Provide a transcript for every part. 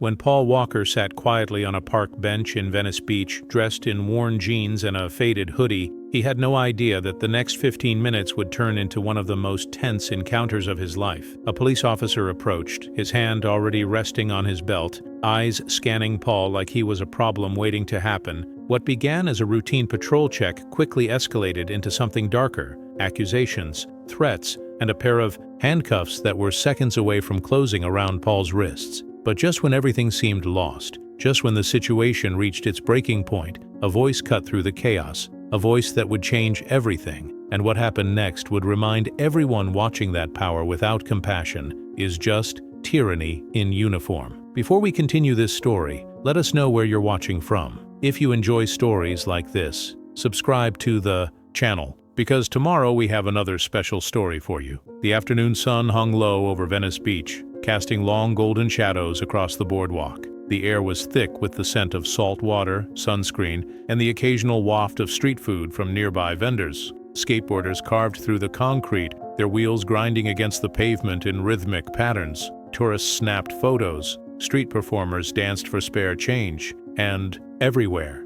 When Paul Walker sat quietly on a park bench in Venice Beach, dressed in worn jeans and a faded hoodie, he had no idea that the next 15 minutes would turn into one of the most tense encounters of his life. A police officer approached, his hand already resting on his belt, eyes scanning Paul like he was a problem waiting to happen. What began as a routine patrol check quickly escalated into something darker: accusations, threats, and a pair of handcuffs that were seconds away from closing around Paul's wrists. But just when everything seemed lost, just when the situation reached its breaking point, a voice cut through the chaos, a voice that would change everything. And what happened next would remind everyone watching that power without compassion is just tyranny in uniform. Before we continue this story, let us know where you're watching from. If you enjoy stories like this, subscribe to the channel, because tomorrow we have another special story for you. The afternoon sun hung low over Venice Beach, casting long golden shadows across the boardwalk. The air was thick with the scent of salt water, sunscreen, and the occasional waft of street food from nearby vendors. Skateboarders carved through the concrete, their wheels grinding against the pavement in rhythmic patterns. Tourists snapped photos. Street performers danced for spare change. And everywhere,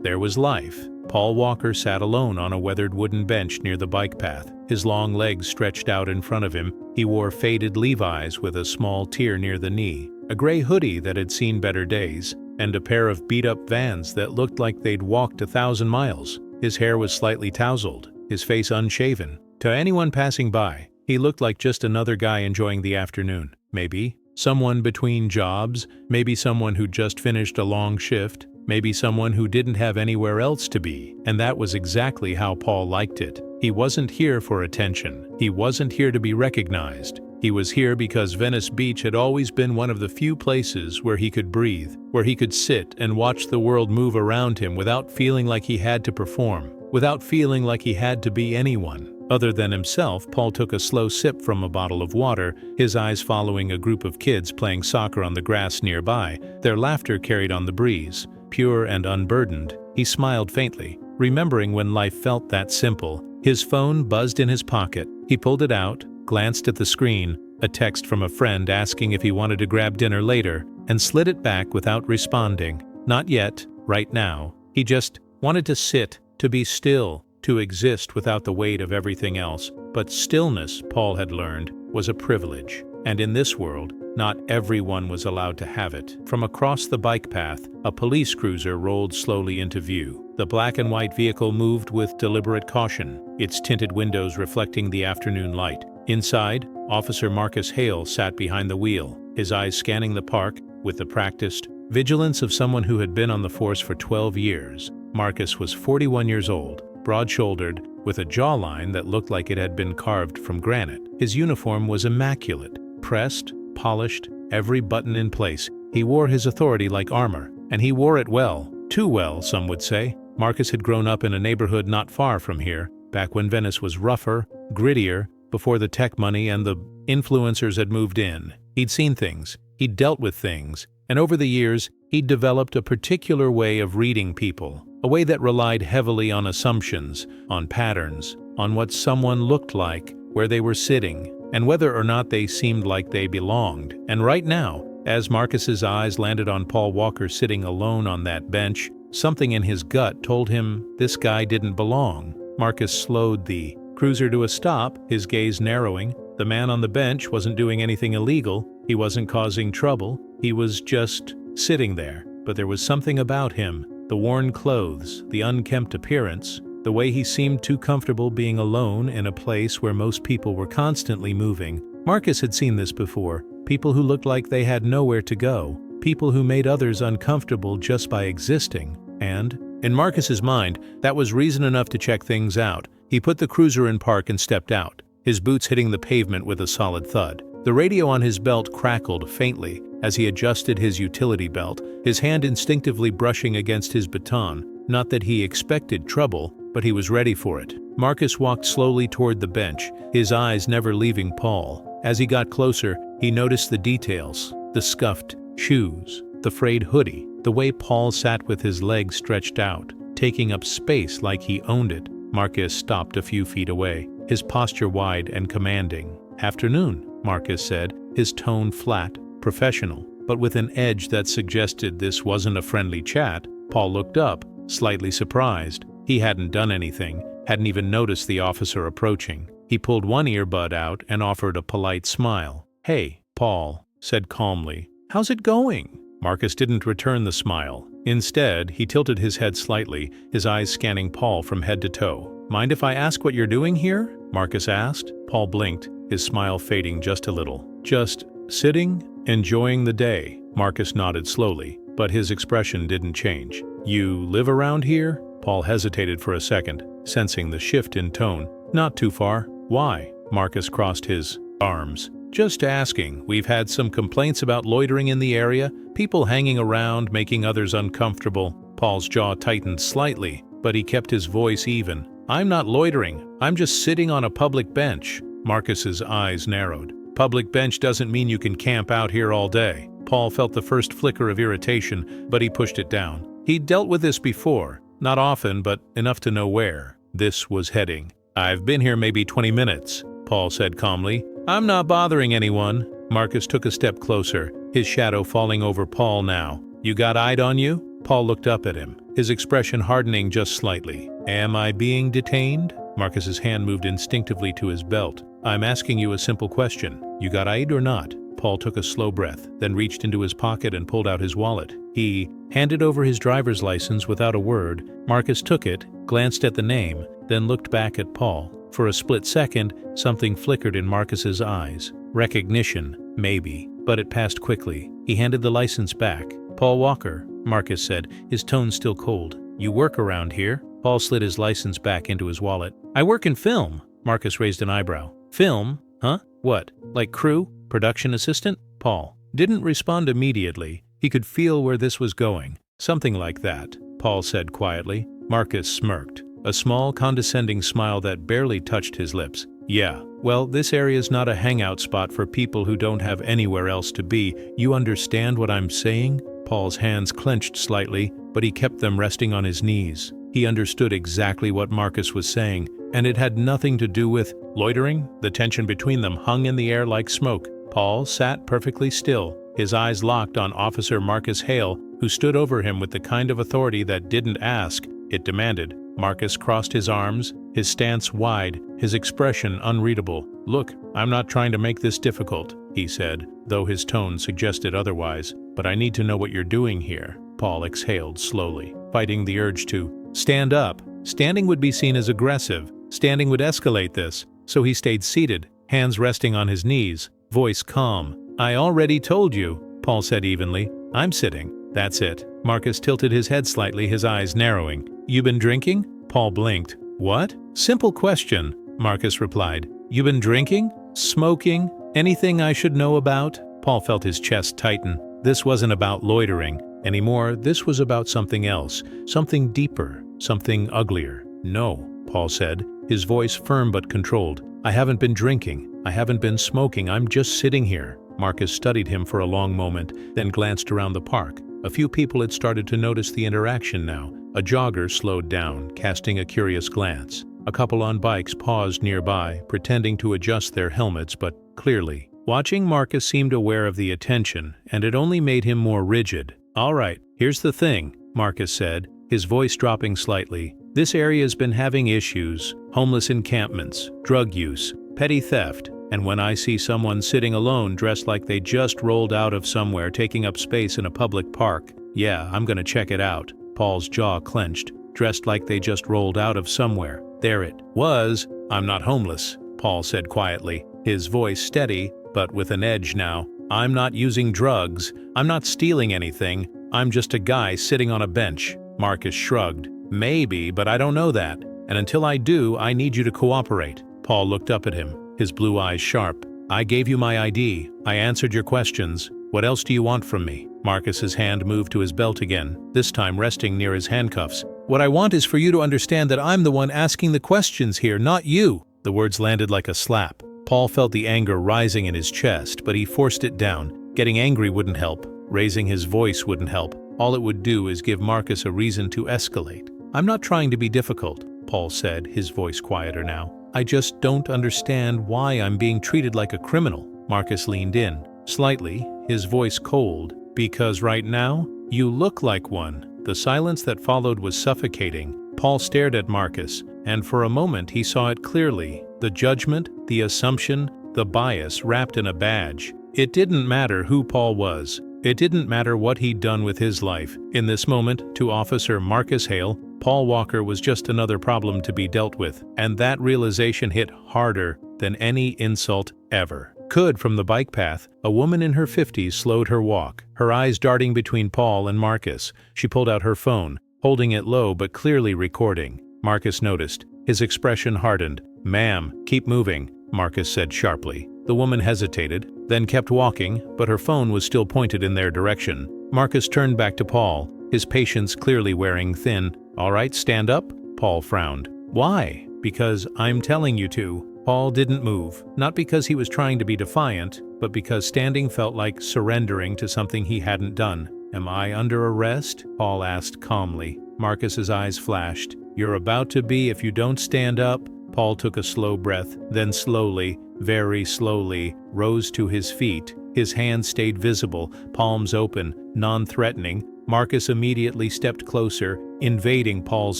there was life. Paul Walker sat alone on a weathered wooden bench near the bike path, his long legs stretched out in front of him. He wore faded Levi's with a small tear near the knee, a gray hoodie that had seen better days, and a pair of beat-up Vans that looked like they'd walked 1,000 miles. His hair was slightly tousled, his face unshaven. To anyone passing by, he looked like just another guy enjoying the afternoon. Maybe someone between jobs, maybe someone who just finished a long shift, maybe someone who didn't have anywhere else to be. And that was exactly how Paul liked it. He wasn't here for attention. He wasn't here to be recognized. He was here because Venice Beach had always been one of the few places where he could breathe, where he could sit and watch the world move around him without feeling like he had to perform, without feeling like he had to be anyone other than himself. Paul took a slow sip from a bottle of water, his eyes following a group of kids playing soccer on the grass nearby. Their laughter carried on the breeze, pure and unburdened. He smiled faintly, remembering when life felt that simple. His phone buzzed in his pocket. He pulled it out, glanced at the screen, a text from a friend asking if he wanted to grab dinner later, and slid it back without responding. Not yet, right now. He just wanted to sit, to be still, to exist without the weight of everything else. But stillness, Paul had learned, was a privilege. And in this world, not everyone was allowed to have it. From across the bike path, a police cruiser rolled slowly into view. The black and white vehicle moved with deliberate caution, its tinted windows reflecting the afternoon light. Inside, Officer Marcus Hale sat behind the wheel, his eyes scanning the park with the practiced vigilance of someone who had been on the force for 12 years. Marcus was 41 years old, broad-shouldered, with a jawline that looked like it had been carved from granite. His uniform was immaculate, pressed, polished, every button in place. He wore his authority like armor, and he wore it well. Too well, some would say. Marcus had grown up in a neighborhood not far from here, back when Venice was rougher, grittier, before the tech money and the influencers had moved in. He'd seen things, he'd dealt with things, and over the years, he'd developed a particular way of reading people, a way that relied heavily on assumptions, on patterns, on what someone looked like, where they were sitting, and whether or not they seemed like they belonged. And right now, as Marcus's eyes landed on Paul Walker sitting alone on that bench, something in his gut told him this guy didn't belong. Marcus slowed the cruiser to a stop, his gaze narrowing. The man on the bench wasn't doing anything illegal. He wasn't causing trouble. He was just sitting there. But there was something about him, the worn clothes, the unkempt appearance, the way he seemed too comfortable being alone in a place where most people were constantly moving. Marcus had seen this before. People who looked like they had nowhere to go. People who made others uncomfortable just by existing. And, in Marcus's mind, that was reason enough to check things out. He put the cruiser in park and stepped out, his boots hitting the pavement with a solid thud. The radio on his belt crackled faintly as he adjusted his utility belt, his hand instinctively brushing against his baton. Not that he expected trouble, but he was ready for it. Marcus walked slowly toward the bench, his eyes never leaving Paul. As he got closer, he noticed the details: the scuffed shoes, the frayed hoodie, the way Paul sat with his legs stretched out, taking up space like he owned it. Marcus stopped a few feet away, his posture wide and commanding. "Afternoon," Marcus said, his tone flat, professional. but with an edge that suggested this wasn't a friendly chat. Paul looked up, slightly surprised. He hadn't done anything, hadn't even noticed the officer approaching. He pulled one earbud out and offered a polite smile. "Hey," Paul said calmly. "How's it going?" Marcus didn't return the smile. Instead, he tilted his head slightly, his eyes scanning Paul from head to toe. "Mind if I ask what you're doing here?" Marcus asked. Paul blinked, his smile fading just a little. "Just sitting, enjoying the day." Marcus nodded slowly, but his expression didn't change. "You live around here?" Paul hesitated for a second, sensing the shift in tone. "Not too far." "Why?" Marcus crossed his arms. "Just asking. We've had some complaints about loitering in the area, people hanging around, making others uncomfortable." Paul's jaw tightened slightly, but he kept his voice even. "I'm not loitering. I'm just sitting on a public bench." Marcus's eyes narrowed. "Public bench doesn't mean you can camp out here all day." Paul felt the first flicker of irritation, but he pushed it down. He'd dealt with this before. Not often, but enough to know where this was heading. "I've been here maybe 20 minutes, Paul said calmly. "I'm not bothering anyone." Marcus took a step closer, his shadow falling over Paul now. "You got eyed on you?" Paul looked up at him, his expression hardening just slightly. "Am I being detained?" Marcus's hand moved instinctively to his belt. "I'm asking you a simple question. You got eyed or not?" Paul took a slow breath, then reached into his pocket and pulled out his wallet. He handed over his driver's license without a word. Marcus took it, glanced at the name, then looked back at Paul. For a split second, something flickered in Marcus's eyes. Recognition, maybe, but it passed quickly. He handed the license back. "Paul Walker," Marcus said, his tone still cold. "You work around here?" Paul slid his license back into his wallet. "I work in film." Marcus raised an eyebrow. "Film? Huh? What? Like crew? Production assistant?" Paul didn't respond immediately. He could feel where this was going. "Something like that," Paul said quietly. Marcus smirked, a small condescending smile that barely touched his lips. "Yeah, well, this area's not a hangout spot for people who don't have anywhere else to be. You understand what I'm saying?" Paul's hands clenched slightly, but he kept them resting on his knees. He understood exactly what Marcus was saying, and it had nothing to do with loitering. The tension between them hung in the air like smoke. Paul sat perfectly still, his eyes locked on Officer Marcus Hale, who stood over him with the kind of authority that didn't ask, it demanded. Marcus crossed his arms, his stance wide, his expression unreadable. "Look, I'm not trying to make this difficult," he said, though his tone suggested otherwise. "But I need to know what you're doing here." Paul exhaled slowly, fighting the urge to stand up. Standing would be seen as aggressive. Standing would escalate this, so he stayed seated, hands resting on his knees, voice calm. "I already told you," Paul said evenly. "I'm sitting." "That's it." Marcus tilted his head slightly, his eyes narrowing. "You been drinking?" Paul blinked. "What?" "Simple question," Marcus replied. "You been drinking? Smoking? Anything I should know about?" Paul felt his chest tighten. This wasn't about loitering anymore. This was about something else, something deeper, something uglier. "No," Paul said, his voice firm but controlled. "I haven't been drinking. I haven't been smoking. I'm just sitting here." Marcus studied him for a long moment, then glanced around the park. A few people had started to notice the interaction now. A jogger slowed down, casting a curious glance. A couple on bikes paused nearby, pretending to adjust their helmets, but clearly. Watching Marcus seemed aware of the attention, and it only made him more rigid. "All right, here's the thing," Marcus said, his voice dropping slightly. "This area's been having issues, homeless encampments, drug use, petty theft, and when I see someone sitting alone dressed like they just rolled out of somewhere taking up space in a public park, yeah, I'm gonna check it out." Paul's jaw clenched. Dressed like they just rolled out of somewhere. There it was. "I'm not homeless," Paul said quietly, his voice steady, but with an edge now. "I'm not using drugs. I'm not stealing anything. I'm just a guy sitting on a bench." Marcus shrugged. "Maybe, but I don't know that. And until I do, I need you to cooperate." Paul looked up at him, his blue eyes sharp. "I gave you my ID. I answered your questions. What else do you want from me?" Marcus's hand moved to his belt again, this time resting near his handcuffs. "What I want is for you to understand that I'm the one asking the questions here, not you." The words landed like a slap. Paul felt the anger rising in his chest, but he forced it down. Getting angry wouldn't help. Raising his voice wouldn't help. All it would do is give Marcus a reason to escalate. "I'm not trying to be difficult," Paul said, his voice quieter now. "I just don't understand why I'm being treated like a criminal." Marcus leaned in. slightly, his voice cold. "Because right now, you look like one." The silence that followed was suffocating. Paul stared at Marcus, and for a moment he saw it clearly. The judgment, the assumption, the bias wrapped in a badge. It didn't matter who Paul was. It didn't matter what he'd done with his life. In this moment, to Officer Marcus Hale, Paul Walker was just another problem to be dealt with, and that realization hit harder than any insult ever could. From the bike path, a woman in her 50s slowed her walk, her eyes darting between Paul and Marcus. She pulled out her phone, holding it low but clearly recording. Marcus noticed. His expression hardened. "Ma'am, keep moving," Marcus said sharply. The woman hesitated, then kept walking, but her phone was still pointed in their direction. Marcus turned back to Paul, his patience clearly wearing thin. "All right, stand up?" Paul frowned. "Why?" "Because I'm telling you to." Paul didn't move, not because he was trying to be defiant, but because standing felt like surrendering to something he hadn't done. "Am I under arrest?" Paul asked calmly. Marcus's eyes flashed. "You're about to be if you don't stand up." Paul took a slow breath, then slowly, very slowly, rose to his feet. His hands stayed visible, palms open, non-threatening. Marcus immediately stepped closer, invading Paul's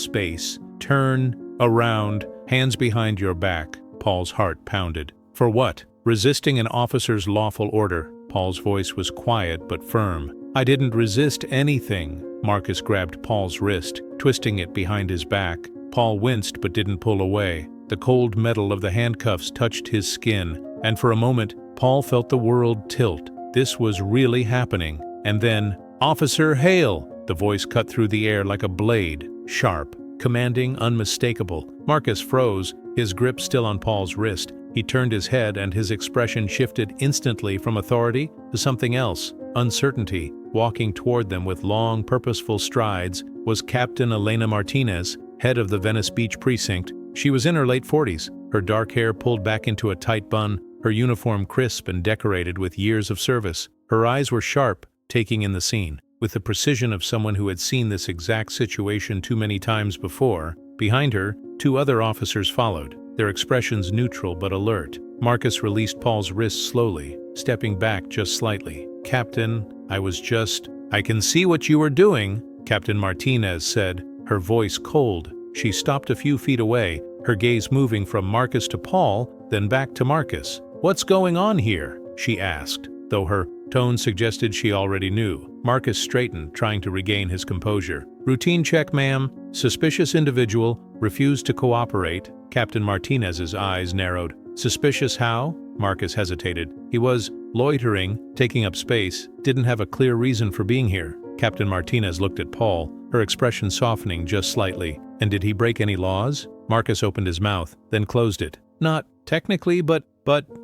space. "Turn around, hands behind your back." Paul's heart pounded. "For what?" "Resisting an officer's lawful order." Paul's voice was quiet but firm. "I didn't resist anything." Marcus grabbed Paul's wrist, twisting it behind his back. Paul winced but didn't pull away. The cold metal of the handcuffs touched his skin, and for a moment, Paul felt the world tilt. This was really happening. And then, "Officer Hale!" The voice cut through the air like a blade, sharp, commanding, unmistakable. Marcus froze, his grip still on Paul's wrist. He turned his head and his expression shifted instantly from authority to something else, uncertainty. Walking toward them with long, purposeful strides was Captain Elena Martinez, head of the Venice Beach precinct. She was in her late 40s, her dark hair pulled back into a tight bun, her uniform crisp and decorated with years of service. Her eyes were sharp, taking in the scene, with the precision of someone who had seen this exact situation too many times before. Behind her, two other officers followed, their expressions neutral but alert. Marcus released Paul's wrist slowly, stepping back just slightly. "Captain, I can see what you were doing," Captain Martinez said, her voice cold. She stopped a few feet away, her gaze moving from Marcus to Paul, then back to Marcus. "What's going on here?" she asked, though her tone suggested she already knew. Marcus straightened, trying to regain his composure. "Routine check, ma'am. Suspicious individual, refused to cooperate." Captain Martinez's eyes narrowed. "Suspicious how?" Marcus hesitated. "He was loitering, taking up space, didn't have a clear reason for being here." Captain Martinez looked at Paul, her expression softening just slightly. "And did he break any laws?" Marcus opened his mouth, then closed it. "Not technically, but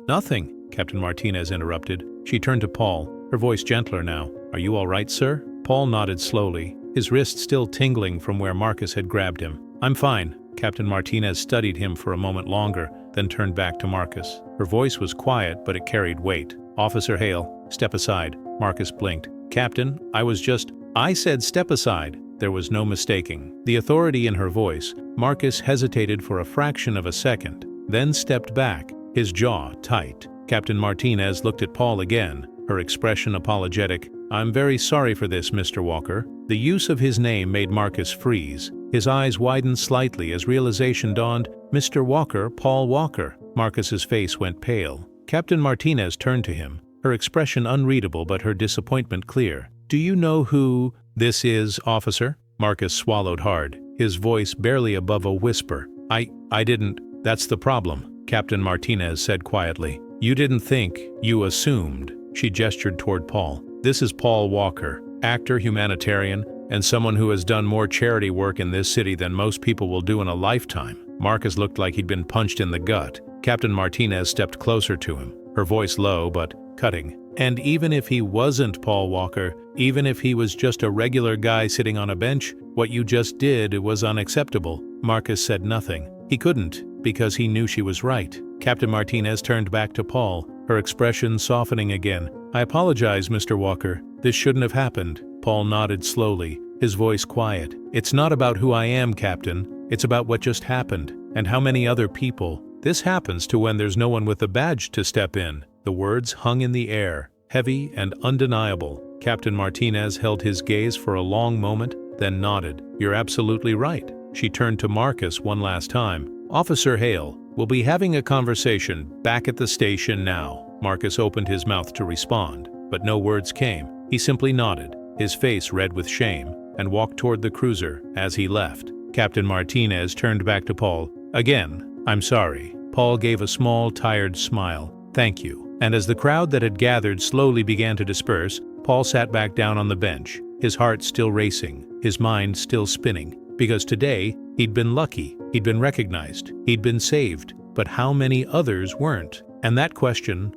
nothing," Captain Martinez interrupted. She turned to Paul, her voice gentler now. "Are you all right, sir?" Paul nodded slowly, his wrist still tingling from where Marcus had grabbed him. "I'm fine." Captain Martinez studied him for a moment longer, then turned back to Marcus. Her voice was quiet, but it carried weight. "Officer Hale, step aside." Marcus blinked. "Captain, I said step aside." There was no mistaking the authority in her voice. Marcus hesitated for a fraction of a second, then stepped back, his jaw tight. Captain Martinez looked at Paul again, her expression apologetic. "I'm very sorry for this, Mr. Walker." The use of his name made Marcus freeze. His eyes widened slightly as realization dawned. "Mr. Walker, Paul Walker." Marcus's face went pale. Captain Martinez turned to him, her expression unreadable but her disappointment clear. "Do you know who this is, officer?" Marcus swallowed hard, his voice barely above a whisper. I didn't. That's the problem," Captain Martinez said quietly. "You didn't think, you assumed." She gestured toward Paul. "This is Paul Walker, actor, humanitarian, and someone who has done more charity work in this city than most people will do in a lifetime." Marcus looked like he'd been punched in the gut. Captain Martinez stepped closer to him, her voice low but cutting. "And even if he wasn't Paul Walker, even if he was just a regular guy sitting on a bench, what you just did was unacceptable." Marcus said nothing. He couldn't, because he knew she was right. Captain Martinez turned back to Paul, her expression softening again. "I apologize, Mr. Walker. This shouldn't have happened." Paul nodded slowly, his voice quiet. "It's not about who I am, Captain. It's about what just happened, and how many other people. This happens to when there's no one with a badge to step in." The words hung in the air, heavy and undeniable. Captain Martinez held his gaze for a long moment, then nodded. "You're absolutely right." She turned to Marcus one last time. "Officer Hale, we'll be having a conversation back at the station now." Marcus opened his mouth to respond, but no words came. He simply nodded, his face red with shame, and walked toward the cruiser. As he left, Captain Martinez turned back to Paul. "Again, I'm sorry." Paul gave a small, tired smile. "Thank you." And as the crowd that had gathered slowly began to disperse, Paul sat back down on the bench, his heart still racing, his mind still spinning. Because today, he'd been lucky, he'd been recognized, he'd been saved, but how many others weren't? And that question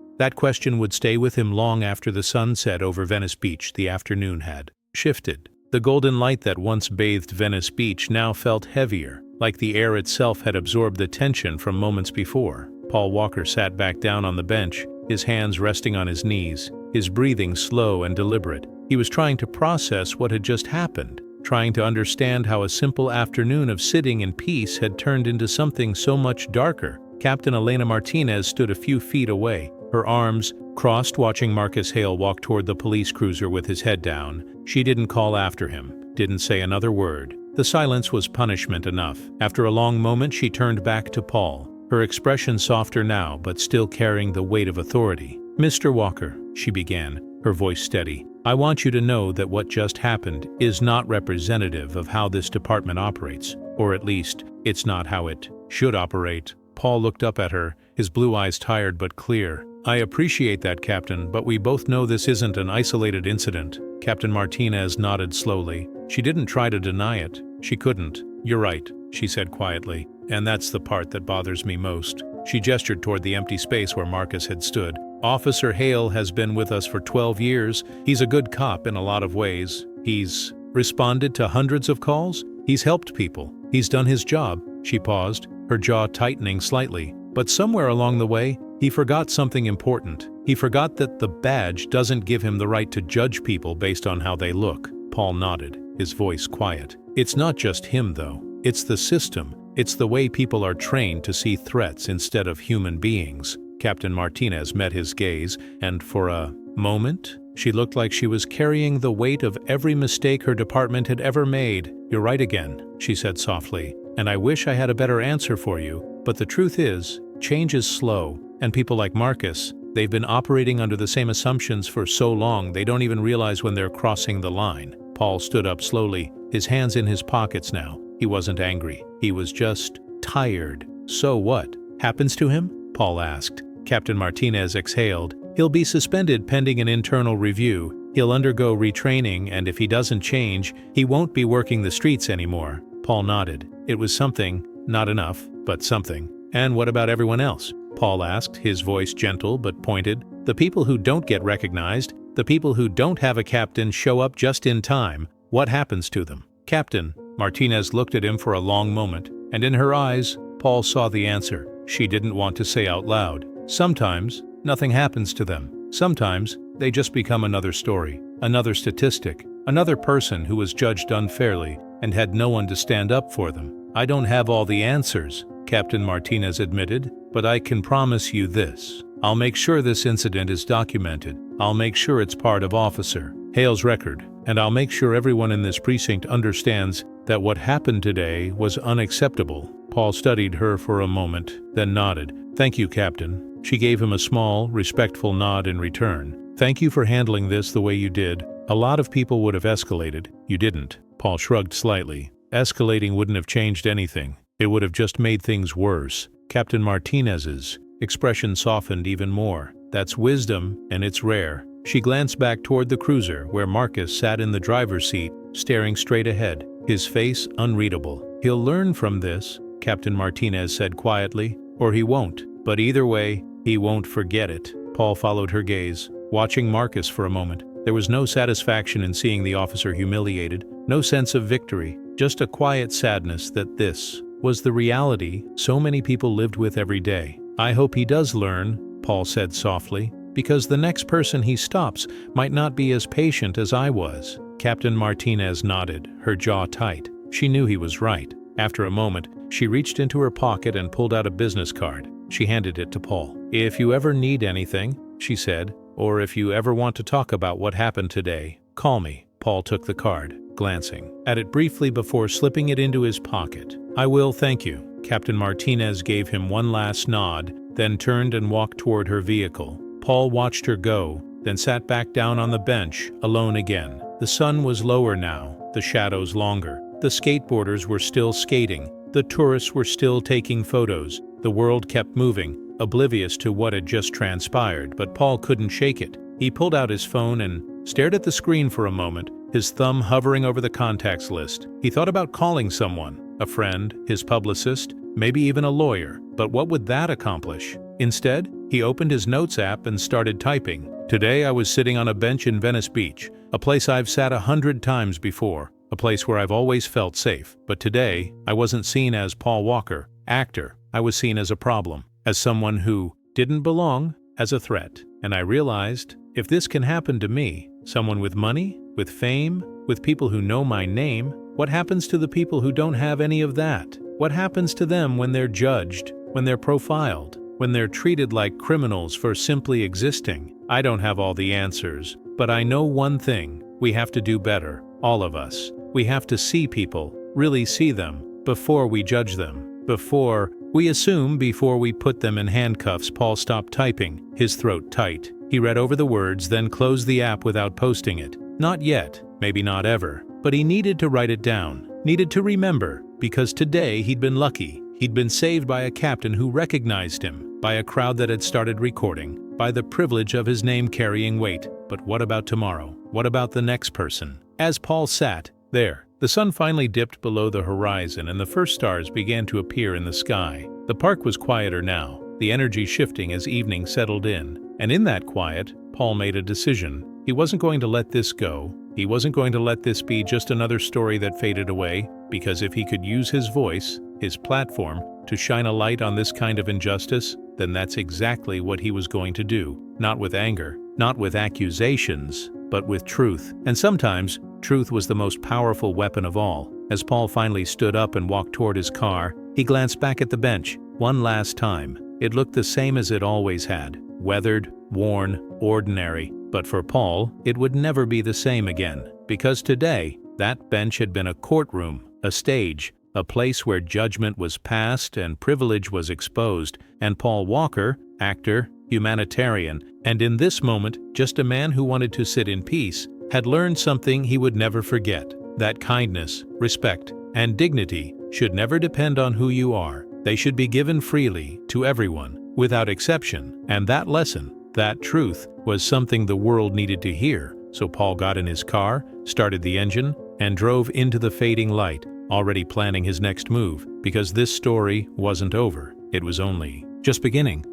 would stay with him long after the sun set over Venice Beach. The afternoon had shifted. The golden light that once bathed Venice Beach now felt heavier, like the air itself had absorbed the tension from moments before. Paul Walker sat back down on the bench, his hands resting on his knees, his breathing slow and deliberate. He was trying to process what had just happened, trying to understand how a simple afternoon of sitting in peace had turned into something so much darker. Captain Elena Martinez stood a few feet away, her arms crossed, watching Marcus Hale walk toward the police cruiser with his head down. She didn't call after him, didn't say another word. The silence was punishment enough. After a long moment, she turned back to Paul, her expression softer now, but still carrying the weight of authority. "Mr. Walker," she began, her voice steady, "I want you to know that what just happened is not representative of how this department operates, or at least, it's not how it should operate." Paul looked up at her, his blue eyes tired but clear. "I appreciate that, Captain, but we both know this isn't an isolated incident." Captain Martinez nodded slowly. She didn't try to deny it. She couldn't. "You're right," she said quietly, "and that's the part that bothers me most." She gestured toward the empty space where Marcus had stood. "Officer Hale has been with us for 12 years. He's a good cop in a lot of ways. He's responded to hundreds of calls. He's helped people. He's done his job." She paused, her jaw tightening slightly. But somewhere along the way, he forgot something important. He forgot that the badge doesn't give him the right to judge people based on how they look. Paul nodded, his voice quiet. "It's not just him, though. It's the system. It's the way people are trained to see threats instead of human beings." Captain Martinez met his gaze, and for a moment, she looked like she was carrying the weight of every mistake her department had ever made. "You're right again," she said softly, "and I wish I had a better answer for you, but the truth is, change is slow, and people like Marcus, they've been operating under the same assumptions for so long they don't even realize when they're crossing the line." Paul stood up slowly, his hands in his pockets now. He wasn't angry. He was just tired. "So what happens to him?" Paul asked. Captain Martinez exhaled. "He'll be suspended pending an internal review. He'll undergo retraining, and if he doesn't change, he won't be working the streets anymore." Paul nodded. It was something, not enough, but something. "And what about everyone else?" Paul asked, his voice gentle but pointed. "The people who don't get recognized, the people who don't have a captain show up just in time, what happens to them?" "Captain." Martinez looked at him for a long moment, and in her eyes, Paul saw the answer she didn't want to say out loud. "Sometimes, nothing happens to them. Sometimes, they just become another story, another statistic, another person who was judged unfairly and had no one to stand up for them." "I don't have all the answers," Captain Martinez admitted, "but I can promise you this. I'll make sure this incident is documented. I'll make sure it's part of Officer Hale's record, and I'll make sure everyone in this precinct understands that what happened today was unacceptable." Paul studied her for a moment, then nodded. "Thank you, Captain." She gave him a small, respectful nod in return. "Thank you for handling this the way you did. A lot of people would have escalated. You didn't." Paul shrugged slightly. "Escalating wouldn't have changed anything. It would have just made things worse." Captain Martinez's expression softened even more. "That's wisdom, and it's rare." She glanced back toward the cruiser, where Marcus sat in the driver's seat, staring straight ahead, his face unreadable. "He'll learn from this," Captain Martinez said quietly, "or he won't. But either way, he won't forget it." Paul followed her gaze, watching Marcus for a moment. There was no satisfaction in seeing the officer humiliated, no sense of victory, just a quiet sadness that this was the reality so many people lived with every day. "I hope he does learn," Paul said softly, "because the next person he stops might not be as patient as I was." Captain Martinez nodded, her jaw tight. She knew he was right. After a moment, she reached into her pocket and pulled out a business card. She handed it to Paul. "If you ever need anything," she said, or if you ever want to talk about what happened today, call me." Paul took the card, glancing at it briefly before slipping it into his pocket. "I will, thank you." Captain Martinez gave him one last nod, then turned and walked toward her vehicle. Paul watched her go, then sat back down on the bench, alone again. The sun was lower now, the shadows longer. The skateboarders were still skating. The tourists were still taking photos. The world kept moving, oblivious to what had just transpired, but Paul couldn't shake it. He pulled out his phone and stared at the screen for a moment, his thumb hovering over the contacts list. He thought about calling someone, a friend, his publicist, maybe even a lawyer, but what would that accomplish? Instead, he opened his notes app and started typing. "Today I was sitting on a bench in Venice Beach, a place I've sat 100 times before, a place where I've always felt safe. But today, I wasn't seen as Paul Walker, actor. I was seen as a problem, as someone who didn't belong, as a threat. And I realized, if this can happen to me, someone with money, with fame, with people who know my name, what happens to the people who don't have any of that? What happens to them when they're judged, when they're profiled, when they're treated like criminals for simply existing? I don't have all the answers, but I know one thing: we have to do better, all of us. We have to see people, really see them, before we judge them, before we assume, before we put them in handcuffs." Paul stopped typing, his throat tight. He read over the words, then closed the app without posting it. Not yet, maybe not ever, but he needed to write it down, needed to remember, because today he'd been lucky. He'd been saved by a captain who recognized him, by a crowd that had started recording, by the privilege of his name carrying weight. But what about tomorrow? What about the next person? As Paul sat there, the sun finally dipped below the horizon and the first stars began to appear in the sky. The park was quieter now, the energy shifting as evening settled in. And in that quiet, Paul made a decision. He wasn't going to let this go. He wasn't going to let this be just another story that faded away, because if he could use his voice, his platform, to shine a light on this kind of injustice, then that's exactly what he was going to do. Not with anger, not with accusations, but with truth. And sometimes, truth was the most powerful weapon of all. As Paul finally stood up and walked toward his car, he glanced back at the bench one last time. It looked the same as it always had, weathered, worn, ordinary. But for Paul, it would never be the same again, because today, that bench had been a courtroom, a stage, a place where judgment was passed and privilege was exposed, and Paul Walker, actor, humanitarian, and in this moment, just a man who wanted to sit in peace, had learned something he would never forget: that kindness, respect, and dignity should never depend on who you are. They should be given freely to everyone, without exception. And that lesson, that truth, was something the world needed to hear. So Paul got in his car, started the engine, and drove into the fading light, already planning his next move, because this story wasn't over. It was only just beginning.